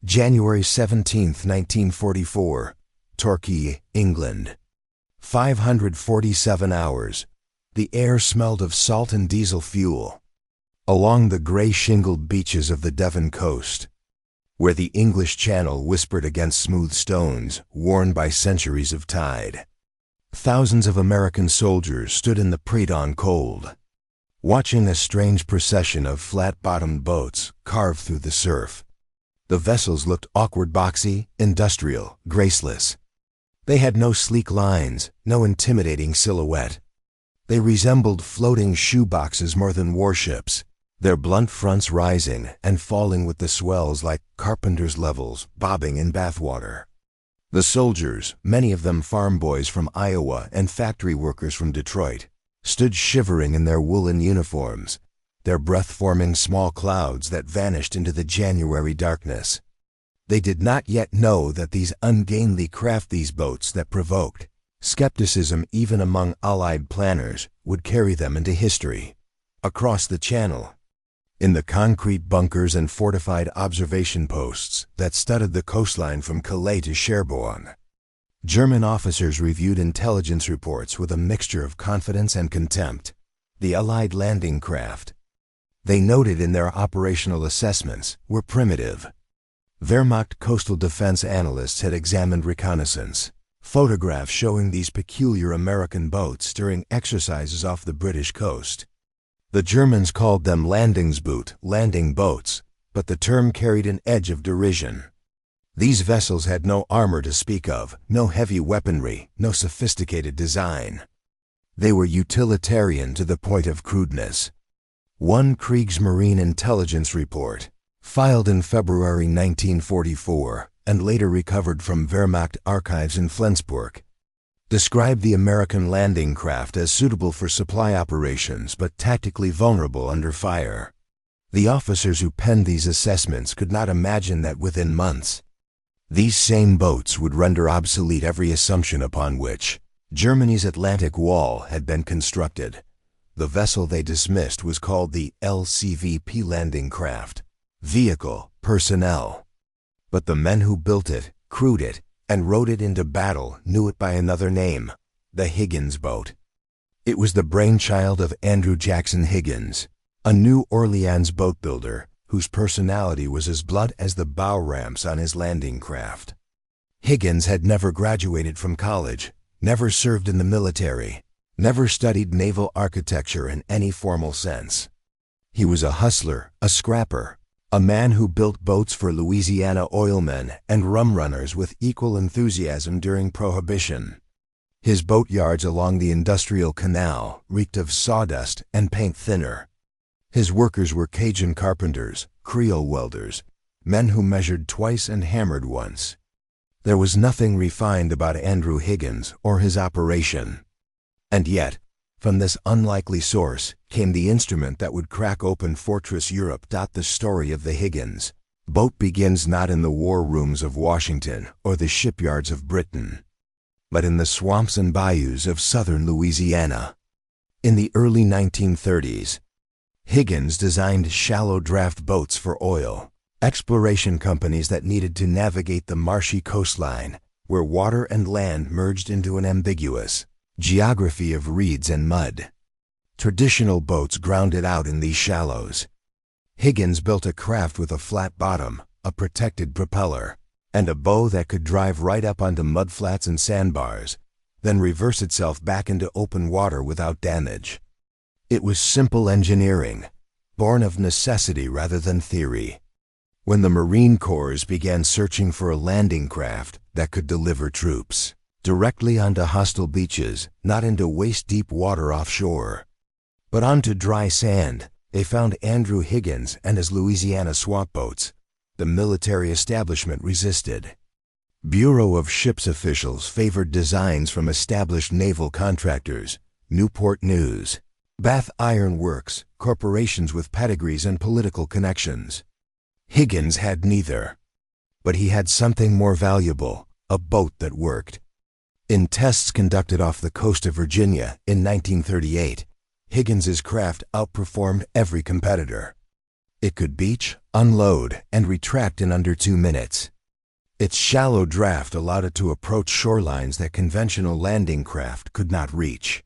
January 17, 1944, Torquay, England. 547 hours. The air smelled of salt and diesel fuel. Along the gray-shingled beaches of the Devon coast, where the English Channel whispered against smooth stones worn by centuries of tide, thousands of American soldiers stood in the pre-dawn cold, watching a strange procession of flat-bottomed boats carve through the surf. The vessels looked awkward, boxy, industrial, graceless. They had no sleek lines, no intimidating silhouette. They resembled floating shoeboxes more than warships, their blunt fronts rising and falling with the swells like carpenter's levels bobbing in bathwater. The soldiers, many of them farm boys from Iowa and factory workers from Detroit, stood shivering in their woolen uniforms, their breath forming small clouds that vanished into the January darkness. They did not yet know that these ungainly craft, these boats that provoked skepticism even among Allied planners, would carry them into history. Across the Channel, in the concrete bunkers and fortified observation posts that studded the coastline from Calais to Cherbourg, German officers reviewed intelligence reports with a mixture of confidence and contempt. The Allied landing craft, they noted in their operational assessments, were primitive. Wehrmacht coastal defense analysts had examined reconnaissance photographs showing these peculiar American boats during exercises off the British coast. The Germans called them Landingsboot, landing boats, but the term carried an edge of derision. These vessels had no armor to speak of, no heavy weaponry, no sophisticated design. They were utilitarian to the point of crudeness. One Kriegsmarine intelligence report, filed in February 1944 and later recovered from Wehrmacht archives in Flensburg, described the American landing craft as suitable for supply operations but tactically vulnerable under fire. The officers who penned these assessments could not imagine that within months, these same boats would render obsolete every assumption upon which Germany's Atlantic Wall had been constructed. The vessel they dismissed was called the LCVP landing craft, vehicle, personnel. But the men who built it, crewed it, and rode it into battle knew it by another name, the Higgins boat. It was the brainchild of Andrew Higgins, a New Orleans boat builder whose personality was as blunt as the bow ramps on his landing craft. Higgins had never graduated from college, never served in the military, never studied naval architecture in any formal sense. He was a hustler, a scrapper, a man who built boats for Louisiana oilmen and rum runners with equal enthusiasm during Prohibition. His boatyards along the Industrial Canal reeked of sawdust and paint thinner. His workers were Cajun carpenters, Creole welders, men who measured twice and hammered once. There was nothing refined about Andrew Higgins or his operation. And yet, from this unlikely source came the instrument that would crack open Fortress Europe. The story of the Higgins boat begins not in the war rooms of Washington or the shipyards of Britain, but in the swamps and bayous of southern Louisiana. In the early 1930s, Higgins designed shallow draft boats for oil exploration companies that needed to navigate the marshy coastline where water and land merged into an ambiguous geography of reeds and mud. Traditional boats grounded out in these shallows. Higgins built a craft with a flat bottom, a protected propeller, and a bow that could drive right up onto mudflats and sandbars, then reverse itself back into open water without damage. It was simple engineering, born of necessity rather than theory. When the Marine Corps began searching for a landing craft that could deliver troops directly onto hostile beaches, not into waist-deep water offshore, but onto dry sand, they found Andrew Higgins and his Louisiana swamp boats. The military establishment resisted. Bureau of Ships officials favored designs from established naval contractors, Newport News, Bath Iron Works, corporations with pedigrees and political connections. Higgins had neither. But he had something more valuable, a boat that worked. In tests conducted off the coast of Virginia in 1938, Higgins's craft outperformed every competitor. It could beach, unload, and retract in under 2 minutes. Its shallow draft allowed it to approach shorelines that conventional landing craft could not reach.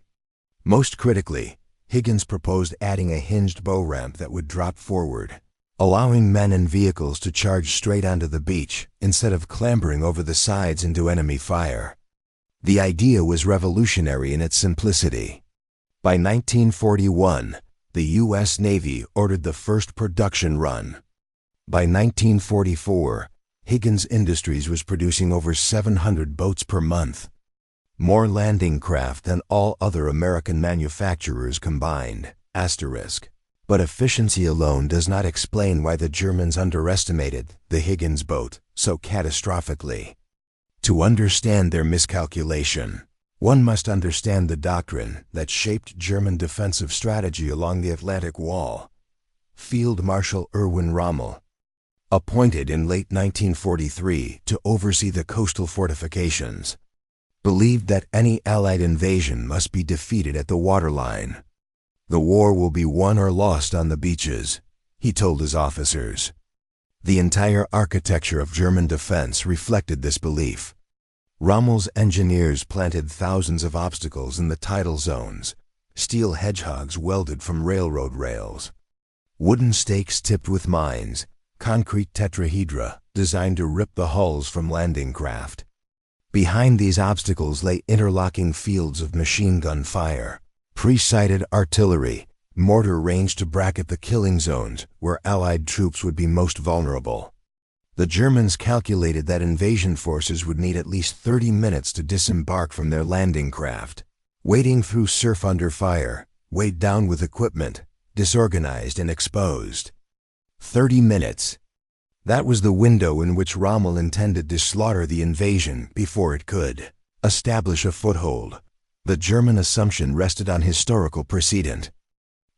Most critically, Higgins proposed adding a hinged bow ramp that would drop forward, allowing men and vehicles to charge straight onto the beach instead of clambering over the sides into enemy fire. The idea was revolutionary in its simplicity. By 1941, the U.S. Navy ordered the first production run. By 1944, Higgins Industries was producing over 700 boats per month, more landing craft than all other American manufacturers combined. But efficiency alone does not explain why the Germans underestimated the Higgins boat so catastrophically. To understand their miscalculation, one must understand the doctrine that shaped German defensive strategy along the Atlantic Wall. Field Marshal Erwin Rommel, appointed in late 1943 to oversee the coastal fortifications, believed that any Allied invasion must be defeated at the waterline. The war will be won or lost on the beaches, he told his officers. The entire architecture of German defense reflected this belief. Rommel's engineers planted thousands of obstacles in the tidal zones, steel hedgehogs welded from railroad rails, wooden stakes tipped with mines, concrete tetrahedra designed to rip the hulls from landing craft. Behind these obstacles lay interlocking fields of machine gun fire, pre-sighted artillery, mortar ranged to bracket the killing zones where Allied troops would be most vulnerable. The Germans calculated that invasion forces would need at least 30 minutes to disembark from their landing craft, wading through surf under fire, weighed down with equipment, disorganized and exposed. 30 minutes. That was the window in which Rommel intended to slaughter the invasion before it could establish a foothold. The German assumption rested on historical precedent.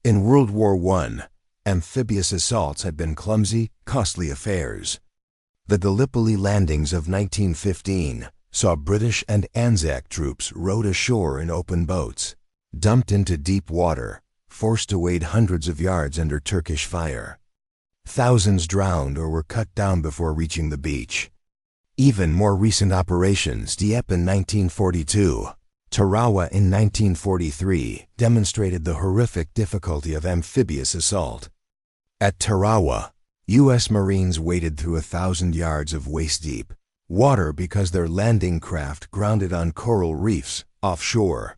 In World War I, amphibious assaults had been clumsy, costly affairs. The Gallipoli landings of 1915 saw British and Anzac troops rowed ashore in open boats, dumped into deep water, forced to wade hundreds of yards under Turkish fire. Thousands drowned or were cut down before reaching the beach. Even more recent operations, Dieppe in 1942, Tarawa in 1943, demonstrated the horrific difficulty of amphibious assault. At Tarawa, U.S. Marines waded through 1,000 yards of waist-deep water because their landing craft grounded on coral reefs offshore.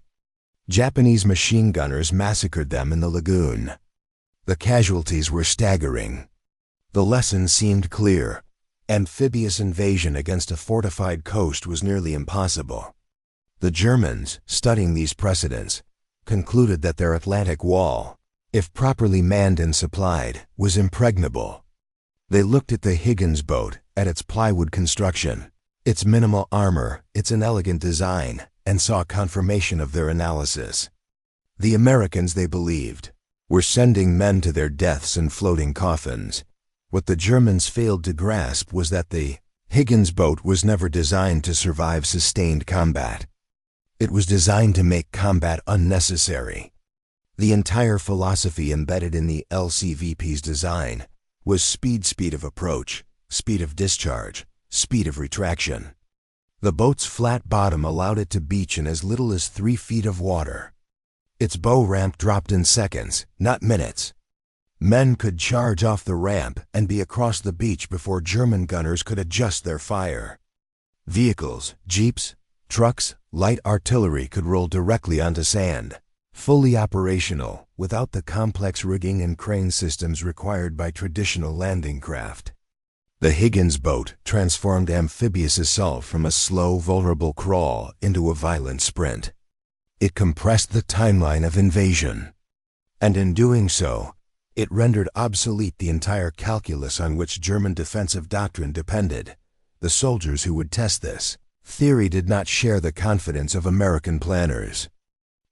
Japanese machine gunners massacred them in the lagoon. The casualties were staggering. The lesson seemed clear. Amphibious invasion against a fortified coast was nearly impossible. The Germans, studying these precedents, concluded that their Atlantic Wall, if properly manned and supplied, was impregnable. They looked at the Higgins boat, at its plywood construction, its minimal armor, its inelegant design, and saw confirmation of their analysis. The Americans, they believed, were sending men to their deaths in floating coffins. What the Germans failed to grasp was that the Higgins boat was never designed to survive sustained combat. It was designed to make combat unnecessary. The entire philosophy embedded in the LCVP's design was speed of approach, speed of discharge, speed of retraction. The boat's flat bottom allowed it to beach in as little as 3 feet of water. Its bow ramp dropped in seconds, not minutes. Men could charge off the ramp and be across the beach before German gunners could adjust their fire. Vehicles, jeeps, trucks, light artillery could roll directly onto sand, fully operational without the complex rigging and crane systems required by traditional landing craft. The Higgins boat transformed amphibious assault from a slow, vulnerable crawl into a violent sprint. It compressed the timeline of invasion. And in doing so, it rendered obsolete the entire calculus on which German defensive doctrine depended. The soldiers who would test this theory did not share the confidence of American planners.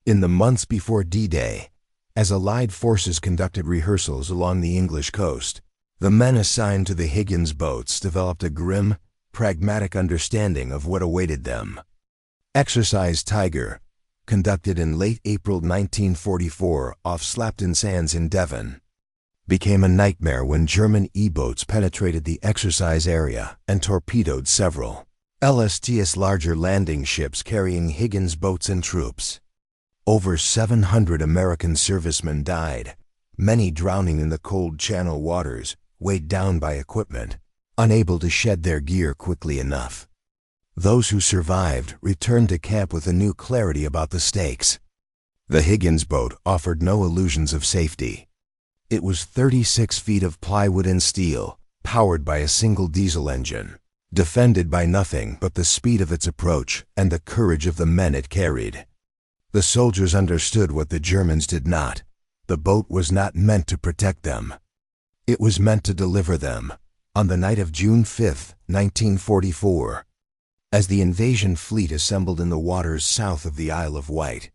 In the months before D-Day, as Allied forces conducted rehearsals along the English coast, the men assigned to the Higgins boats developed a grim, pragmatic understanding of what awaited them. Exercise Tiger, conducted in late April 1944 off Slapton Sands in Devon, became a nightmare when German E-boats penetrated the exercise area and torpedoed several LSTS larger landing ships carrying Higgins boats and troops. Over 700 American servicemen died, many drowning in the cold channel waters, weighed down by equipment, unable to shed their gear quickly enough. Those who survived returned to camp with a new clarity about the stakes. The Higgins boat offered no illusions of safety. It was 36 feet of plywood and steel, powered by a single diesel engine, defended by nothing but the speed of its approach and the courage of the men it carried. The soldiers understood what the Germans did not. The boat was not meant to protect them. It was meant to deliver them. On the night of June 5, 1944, as the invasion fleet assembled in the waters south of the Isle of Wight,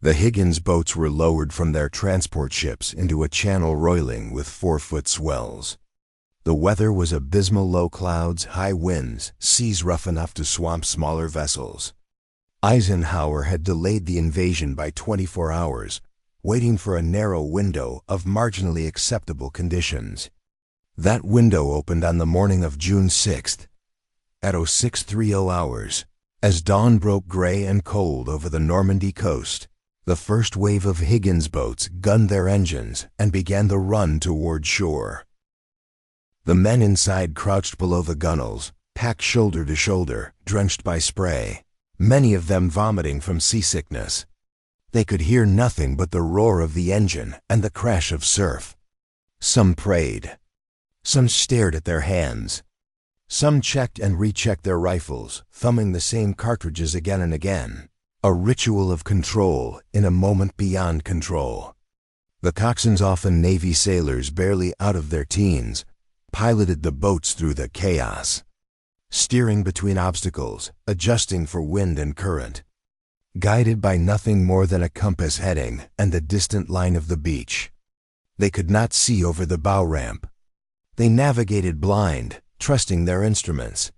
the Higgins boats were lowered from their transport ships into a channel roiling with 4-foot swells. The weather was abysmal: low clouds, high winds, seas rough enough to swamp smaller vessels. Eisenhower had delayed the invasion by 24 hours, waiting for a narrow window of marginally acceptable conditions. That window opened on the morning of June 6th, at 0630 hours, as dawn broke gray and cold over the Normandy coast. The first wave of Higgins boats gunned their engines and began the run toward shore. The men inside crouched below the gunwales, packed shoulder to shoulder, drenched by spray, many of them vomiting from seasickness. They could hear nothing but the roar of the engine and the crash of surf. Some prayed. Some stared at their hands. Some checked and rechecked their rifles, thumbing the same cartridges again and again. A ritual of control in a moment beyond control. The coxswains, often Navy sailors barely out of their teens, piloted the boats through the chaos, steering between obstacles, adjusting for wind and current, guided by nothing more than a compass heading and the distant line of the beach. They could not see over the bow ramp. They navigated blind, trusting their instruments,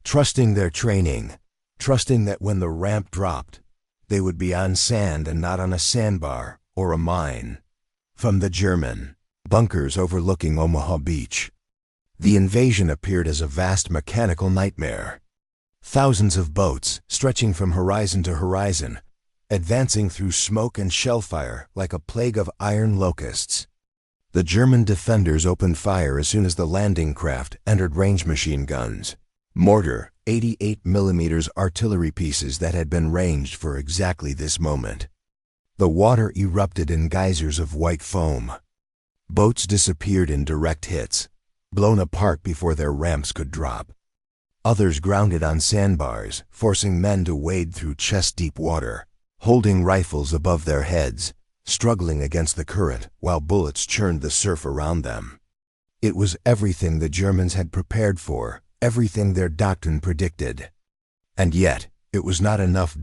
trusting their training, trusting that when the ramp dropped, they would be on sand and not on a sandbar or a mine. From the German bunkers overlooking Omaha Beach, the invasion appeared as a vast mechanical nightmare. Thousands of boats, stretching from horizon to horizon, advancing through smoke and shellfire like a plague of iron locusts. The German defenders opened fire as soon as the landing craft entered range machine guns, mortar, 88mm artillery pieces that had been ranged for exactly this moment. The water erupted in geysers of white foam. Boats disappeared in direct hits, blown apart before their ramps could drop. Others grounded on sandbars, forcing men to wade through chest-deep water, holding rifles above their heads, struggling against the current while bullets churned the surf around them. It was everything the Germans had prepared for, everything their doctrine predicted. And yet, it was not enough.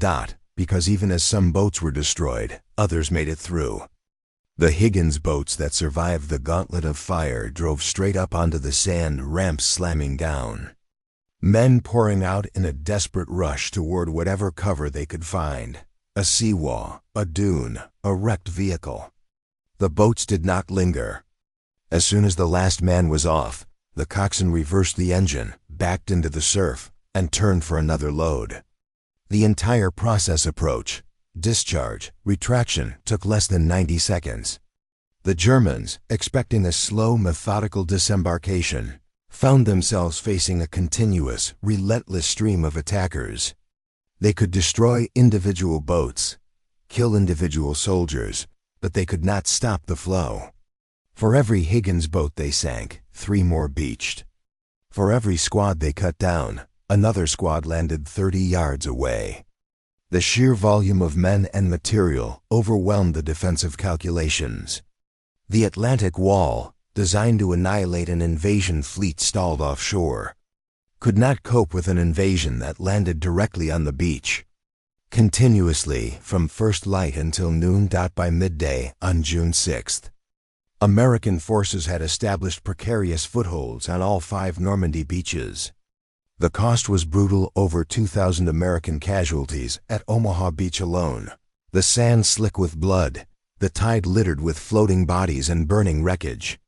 Because even as some boats were destroyed, others made it through. The Higgins boats that survived the gauntlet of fire drove straight up onto the sand, ramps slamming down. Men pouring out in a desperate rush toward whatever cover they could find. A seawall, a dune, a wrecked vehicle. The boats did not linger. As soon as the last man was off, the coxswain reversed the engine, backed into the surf, and turned for another load. The entire process, approach, discharge, retraction, took less than 90 seconds. The Germans, expecting a slow, methodical disembarkation, found themselves facing a continuous, relentless stream of attackers. They could destroy individual boats, kill individual soldiers, but they could not stop the flow. For every Higgins boat they sank, 3 more beached. For every squad they cut down, another squad landed 30 yards away. The sheer volume of men and material overwhelmed the defensive calculations. The Atlantic Wall, designed to annihilate an invasion fleet stalled offshore, could not cope with an invasion that landed directly on the beach. Continuously, from first light until noon. By midday on June 6th, American forces had established precarious footholds on all 5 Normandy beaches. The cost was brutal: over 2,000 American casualties at Omaha Beach alone. The sand slick with blood, the tide littered with floating bodies and burning wreckage.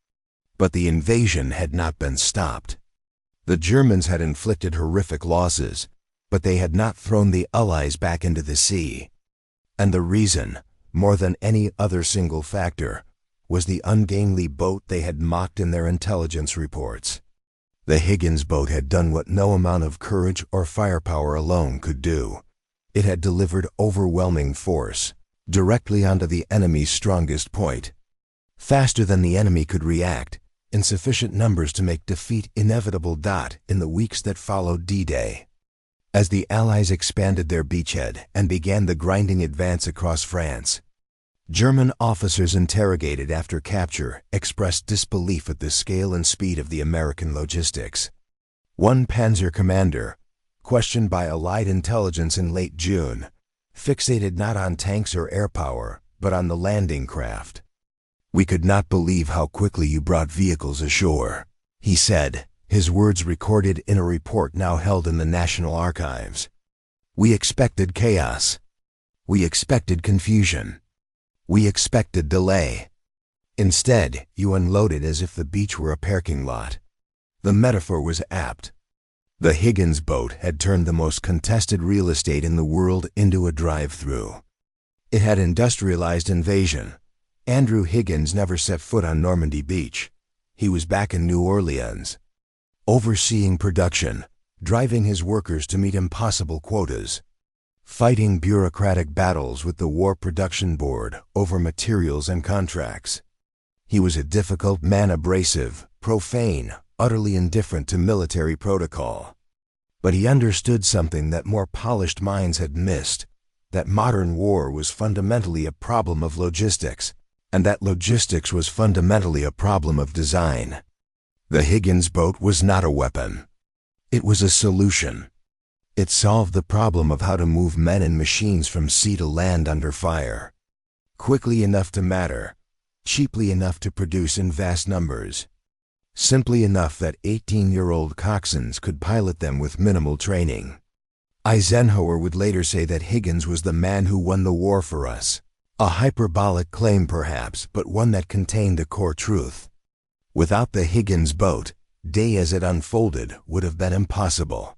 But the invasion had not been stopped. The Germans had inflicted horrific losses, but they had not thrown the Allies back into the sea. And the reason, more than any other single factor, was the ungainly boat they had mocked in their intelligence reports. The Higgins boat had done what no amount of courage or firepower alone could do. It had delivered overwhelming force, directly onto the enemy's strongest point. Faster than the enemy could react, in sufficient numbers to make defeat inevitable. In the weeks that followed D-Day, as the Allies expanded their beachhead and began the grinding advance across France, German officers interrogated after capture expressed disbelief at the scale and speed of the American logistics. One Panzer commander, questioned by Allied intelligence in late June, fixated not on tanks or air power, but on the landing craft. "We could not believe how quickly you brought vehicles ashore," he said, his words recorded in a report now held in the National Archives. "We expected chaos. We expected confusion. We expected delay. Instead, you unloaded as if the beach were a parking lot." The metaphor was apt. The Higgins boat had turned the most contested real estate in the world into a drive-through. It had industrialized invasion. Andrew Higgins never set foot on Normandy Beach. He was back in New Orleans, overseeing production, driving his workers to meet impossible quotas, fighting bureaucratic battles with the War Production Board over materials and contracts. He was a difficult man, abrasive, profane, utterly indifferent to military protocol. But he understood something that more polished minds had missed, that modern war was fundamentally a problem of logistics, and that logistics was fundamentally a problem of design. The Higgins boat was not a weapon. It was a solution. It solved the problem of how to move men and machines from sea to land under fire, quickly enough to matter, cheaply enough to produce in vast numbers, simply enough that 18-year-old coxswains could pilot them with minimal training. Eisenhower would later say that Higgins was the man who won the war for us. A hyperbolic claim perhaps, but one that contained a core truth. Without the Higgins boat, day as it unfolded would have been impossible.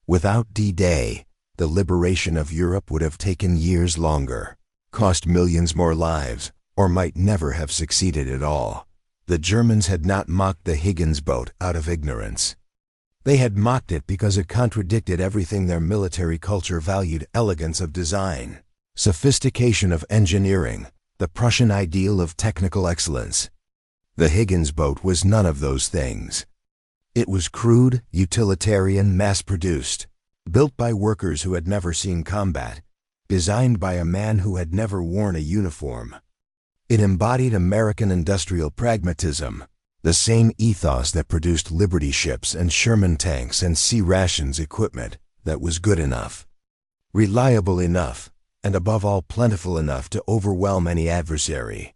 Without D-Day, the liberation of Europe would have taken years longer, cost millions more lives, or might never have succeeded at all. The Germans had not mocked the Higgins boat out of ignorance. They had mocked it because it contradicted everything their military culture valued: elegance of design, sophistication of engineering, the Prussian ideal of technical excellence. The Higgins boat was none of those things. It was crude, utilitarian, mass-produced, built by workers who had never seen combat, designed by a man who had never worn a uniform. It embodied American industrial pragmatism, the same ethos that produced Liberty ships and Sherman tanks and sea rations equipment that was good enough, reliable enough, and above all plentiful enough to overwhelm any adversary.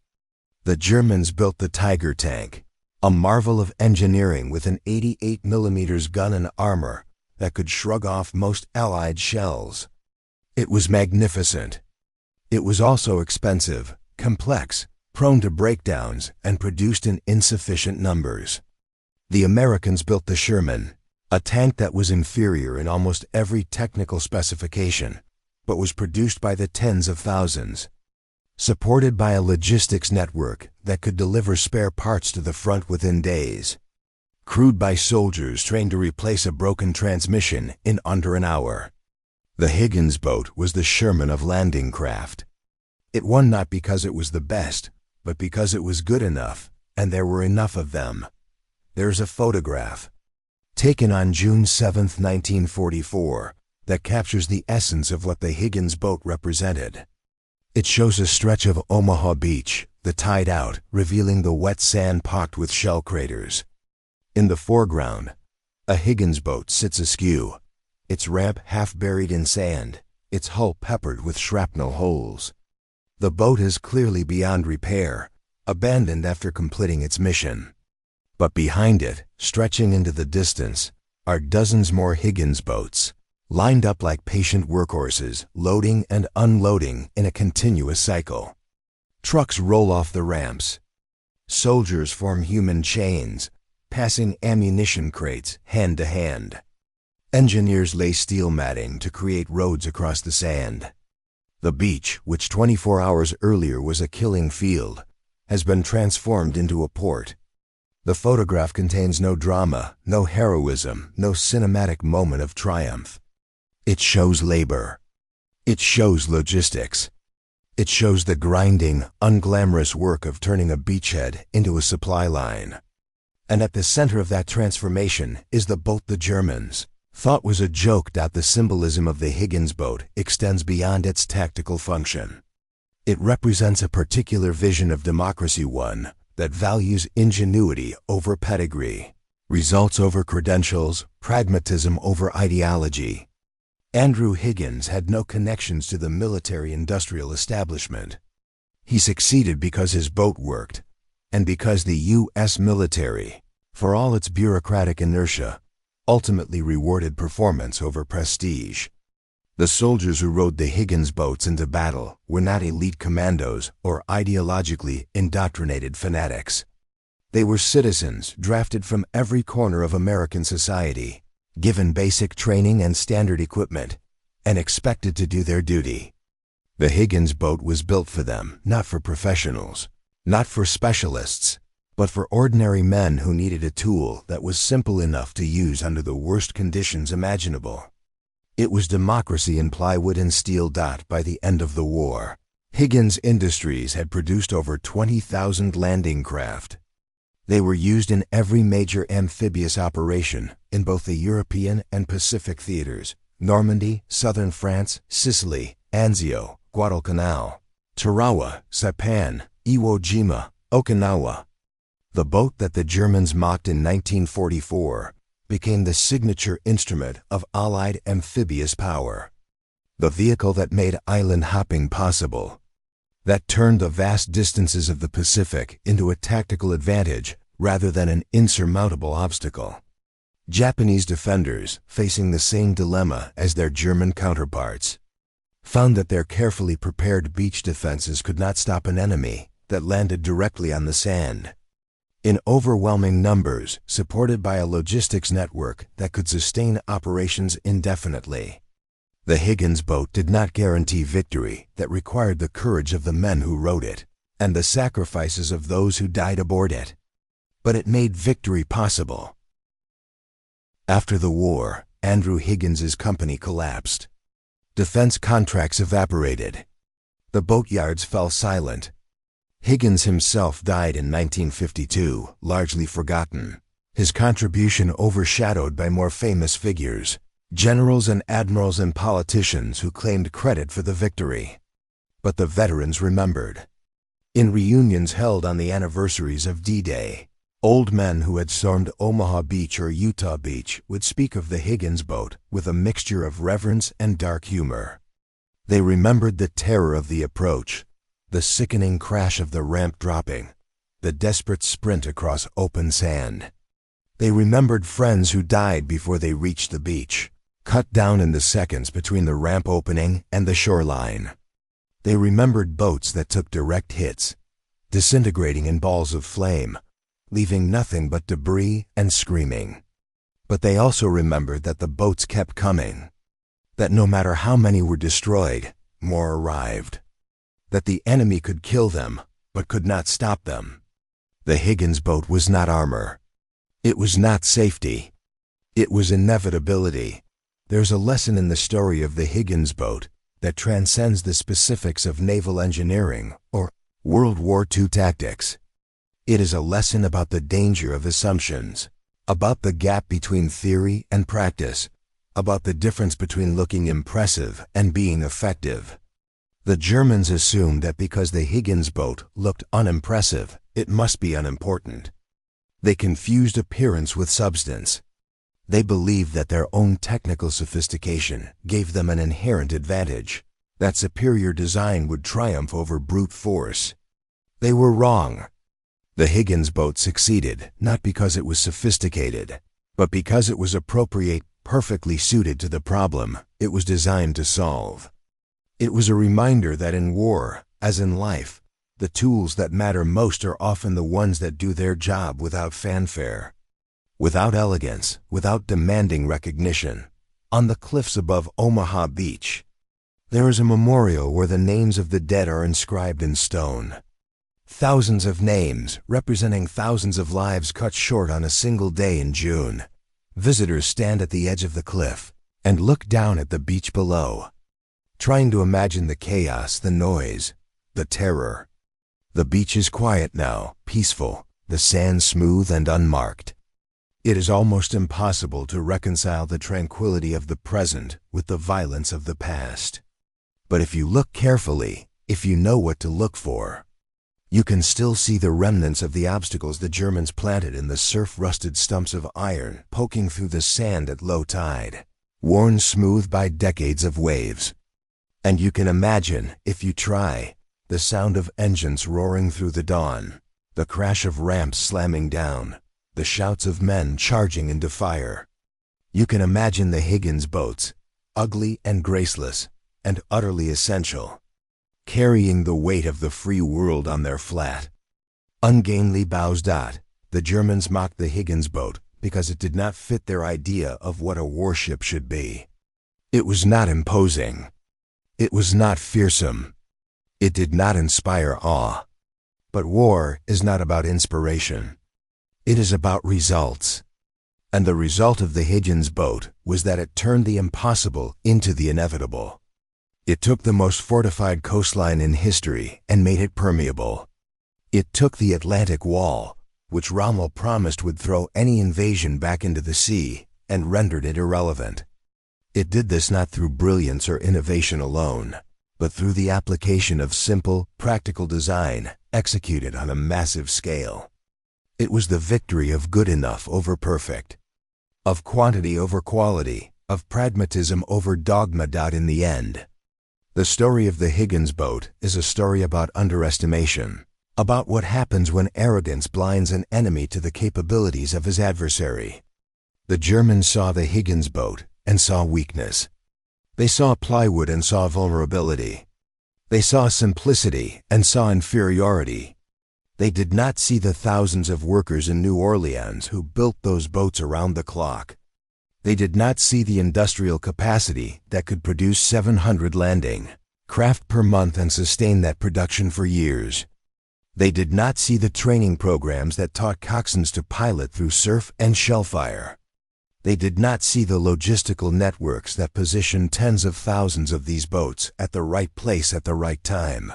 The Germans built the Tiger tank, a marvel of engineering with an 88mm gun and armor that could shrug off most Allied shells. It was magnificent. It was also expensive, complex, prone to breakdowns, and produced in insufficient numbers. The Americans built the Sherman, a tank that was inferior in almost every technical specification, but was produced by the tens of thousands, supported by a logistics network that could deliver spare parts to the front within days, crewed by soldiers trained to replace a broken transmission in under an hour. The Higgins boat was the Sherman of landing craft. It won not because it was the best, but because it was good enough, and there were enough of them. There's a photograph, taken on June 7, 1944, that captures the essence of what the Higgins boat represented. It shows a stretch of Omaha Beach, the tide out, revealing the wet sand pocked with shell craters. In the foreground, a Higgins boat sits askew, its ramp half buried in sand, its hull peppered with shrapnel holes. The boat is clearly beyond repair, abandoned after completing its mission. But behind it, stretching into the distance, are dozens more Higgins boats, lined up like patient workhorses, loading and unloading in a continuous cycle. Trucks roll off the ramps. Soldiers form human chains, passing ammunition crates hand to hand. Engineers lay steel matting to create roads across the sand. The beach, which 24 hours earlier was a killing field, has been transformed into a port. The photograph contains no drama, no heroism, no cinematic moment of triumph. It shows labor. It shows logistics. It shows the grinding, unglamorous work of turning a beachhead into a supply line. And at the center of that transformation is the boat the Germans thought was a joke. The symbolism of the Higgins boat extends beyond its tactical function. It represents a particular vision of democracy, one that values ingenuity over pedigree, results over credentials, pragmatism over ideology. Andrew Higgins had no connections to the military-industrial establishment. He succeeded because his boat worked, and because the U.S. military, for all its bureaucratic inertia, ultimately rewarded performance over prestige. The soldiers who rowed the Higgins boats into battle were not elite commandos or ideologically indoctrinated fanatics. They were citizens drafted from every corner of American society, given basic training and standard equipment, and expected to do their duty. The Higgins boat was built for them, not for professionals, not for specialists, but for ordinary men who needed a tool that was simple enough to use under the worst conditions imaginable. It was democracy in plywood and steel. By the end of the war, Higgins Industries had produced over 20,000 landing craft. They were used in every major amphibious operation in both the European and Pacific theaters: Normandy, southern France, Sicily, Anzio, Guadalcanal, Tarawa, Saipan, Iwo Jima, Okinawa. The boat that the Germans mocked in 1944 became the signature instrument of Allied amphibious power. The vehicle that made island hopping possible, that turned the vast distances of the Pacific into a tactical advantage rather than an insurmountable obstacle. Japanese defenders, facing the same dilemma as their German counterparts, found that their carefully prepared beach defenses could not stop an enemy that landed directly on the sand. In overwhelming numbers, supported by a logistics network that could sustain operations indefinitely. The Higgins boat did not guarantee victory that required the courage of the men who rowed it, and the sacrifices of those who died aboard it. But it made victory possible. After the war, Andrew Higgins's company collapsed. Defense contracts evaporated. The boatyards fell silent. Higgins himself died in 1952, largely forgotten, his contribution overshadowed by more famous figures, generals and admirals and politicians who claimed credit for the victory. But the veterans remembered. In reunions held on the anniversaries of D-Day, old men who had stormed Omaha Beach or Utah Beach would speak of the Higgins boat with a mixture of reverence and dark humor. They remembered the terror of the approach, the sickening crash of the ramp dropping, the desperate sprint across open sand. They remembered friends who died before they reached the beach, cut down in the seconds between the ramp opening and the shoreline. They remembered boats that took direct hits, disintegrating in balls of flame, leaving nothing but debris and screaming. But they also remembered that the boats kept coming, that no matter how many were destroyed, more arrived. That the enemy could kill them, but could not stop them. The Higgins boat was not armor. It was not safety. It was inevitability. There's a lesson in the story of the Higgins boat that transcends the specifics of naval engineering or World War II tactics. It is a lesson about the danger of assumptions, about the gap between theory and practice, about the difference between looking impressive and being effective. The Germans assumed that because the Higgins boat looked unimpressive, it must be unimportant. They confused appearance with substance. They believed that their own technical sophistication gave them an inherent advantage, that superior design would triumph over brute force. They were wrong. The Higgins boat succeeded not because it was sophisticated, but because it was appropriate, perfectly suited to the problem it was designed to solve. It was a reminder that in war, as in life, The tools that matter most are often the ones that do their job without fanfare, without elegance, without demanding recognition. On the cliffs above Omaha Beach, there is a memorial where the names of the dead are inscribed in stone. Thousands of names, representing thousands of lives cut short on a single day in June. Visitors stand at the edge of the cliff and look down at the beach below, trying to imagine the chaos, the noise, the terror. The beach is quiet now, peaceful, the sand smooth and unmarked. It is almost impossible to reconcile the tranquility of the present with the violence of the past. But if you look carefully, if you know what to look for, you can still see the remnants of the obstacles the Germans planted in the surf-rusted stumps of iron poking through the sand at low tide, worn smooth by decades of waves. And you can imagine, if you try, the sound of engines roaring through the dawn, the crash of ramps slamming down, the shouts of men charging into fire. You can imagine the Higgins boats, ugly and graceless and utterly essential, carrying the weight of the free world on their flat, ungainly bows. The Germans mocked the Higgins boat because it did not fit their idea of what a warship should be. It was not imposing. It was not fearsome. It did not inspire awe. But war is not about inspiration. It is about results. And the result of the Higgins boat was that it turned the impossible into the inevitable. It took the most fortified coastline in history and made it permeable. It took the Atlantic Wall, which Rommel promised would throw any invasion back into the sea, and rendered it irrelevant. It did this not through brilliance or innovation alone, but through the application of simple, practical design executed on a massive scale. It was the victory of good enough over perfect, of quantity over quality, of pragmatism over dogma. In the end, the story of the Higgins boat is a story about underestimation, about what happens when arrogance blinds an enemy to the capabilities of his adversary. The Germans saw the Higgins boat and saw weakness. They saw plywood and saw vulnerability. They saw simplicity and saw inferiority. They did not see the thousands of workers in New Orleans who built those boats around the clock. They did not see the industrial capacity that could produce 700 landing craft per month and sustain that production for years. They did not see the training programs that taught coxswains to pilot through surf and shellfire. They did not see the logistical networks that positioned tens of thousands of these boats at the right place at the right time.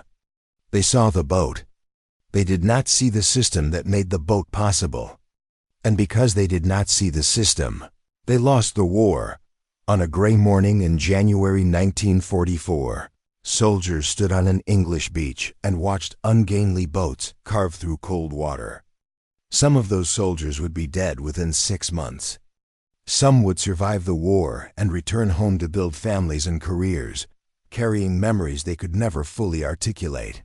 They saw the boat. They did not see the system that made the boat possible. And because they did not see the system, they lost the war. On a gray morning in January 1944, soldiers stood on an English beach and watched ungainly boats carve through cold water. Some of those soldiers would be dead within 6 months. Some would survive the war and return home to build families and careers, carrying memories they could never fully articulate.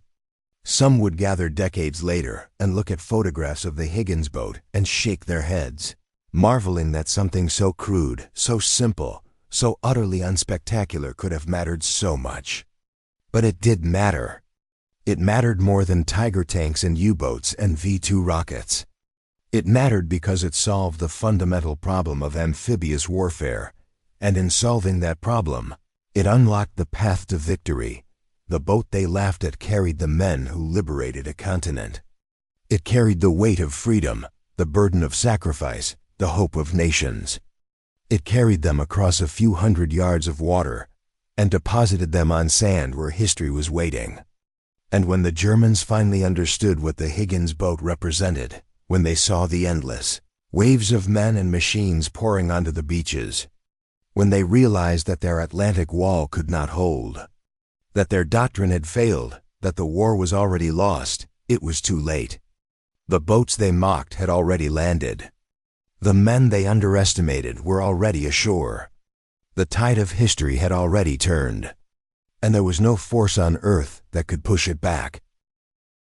Some would gather decades later and look at photographs of the Higgins boat and shake their heads, marveling that something so crude, so simple, so utterly unspectacular could have mattered so much. But it did matter. It mattered more than Tiger tanks and U-boats and V-2 rockets. It mattered because it solved the fundamental problem of amphibious warfare, and in solving that problem, it unlocked the path to victory. The boat they laughed at carried the men who liberated a continent. It carried the weight of freedom, the burden of sacrifice, the hope of nations. It carried them across a few hundred yards of water and deposited them on sand where history was waiting. And when the Germans finally understood what the Higgins boat represented, when they saw the endless waves of men and machines pouring onto the beaches, when they realized that their Atlantic Wall could not hold, that their doctrine had failed, that the war was already lost, it was too late. The boats they mocked had already landed. The men they underestimated were already ashore. The tide of history had already turned, and there was no force on earth that could push it back.